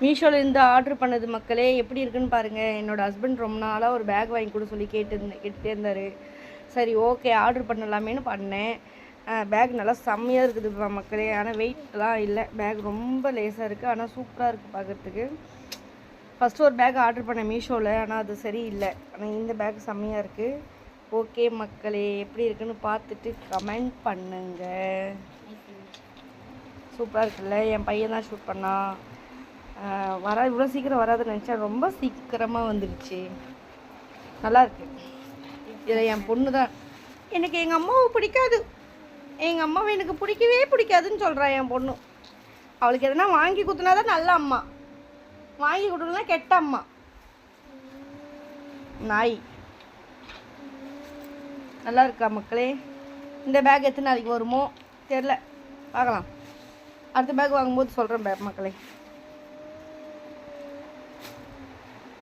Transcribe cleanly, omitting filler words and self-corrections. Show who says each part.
Speaker 1: மீஷோலேருந்து order பண்ணது மக்களே, எப்படி இருக்குன்னு பாருங்கள். என்னோடய ஹஸ்பண்ட் ரொம்ப நாளாக ஒரு பேக் வாங்கி கொடு சொல்லி கேட்டுகிட்டே இருந்தார். சரி ஓகே ஆர்டர் பண்ணலாமேன்னு பண்ணேன். பேக் நல்லா செம்மையாக இருக்குது மக்களே. ஆனால் வெயிட்லாம் இல்லை, பேக் ரொம்ப லேஸாக இருக்குது. ஆனால் சூப்பராக இருக்குது பார்க்குறதுக்கு. ஃபஸ்ட்டு ஒரு பேக் ஆர்டர் பண்ணேன் மீஷோவில், ஆனால் அது சரியில்லை. ஆனால் இந்த பேக் செம்மையாக இருக்குது. ஓகே மக்களே, எப்படி இருக்குன்னு பார்த்துட்டு கமெண்ட் பண்ணுங்கள். சூப்பராக இருக்குல்ல. என் பையன் தான் ஷூட் பண்ணான். இவ்வளோ சீக்கிரம் வராதுன்னு நினச்சா ரொம்ப சீக்கிரமாக வந்துடுச்சு. நல்லாயிருக்கு. இதில் என் பொண்ணு தான் எனக்கு எங்கள் அம்மாவை பிடிக்காது, எங்கள் அம்மாவை எனக்கு பிடிக்கவே பிடிக்காதுன்னு சொல்கிறா என் பொண்ணு. அவளுக்கு எதனா வாங்கி கொடுத்தனா தான் நல்ல அம்மா, வாங்கி கொடுக்கலனா கெட்ட அம்மா. நாய். நல்லா இருக்கா மக்களே? இந்த பேக் எத்தனை நாளைக்கு வருமோ தெரில, பார்க்கலாம். அடுத்த பேக் வாங்கும்போது சொல்கிறேன் மக்களே.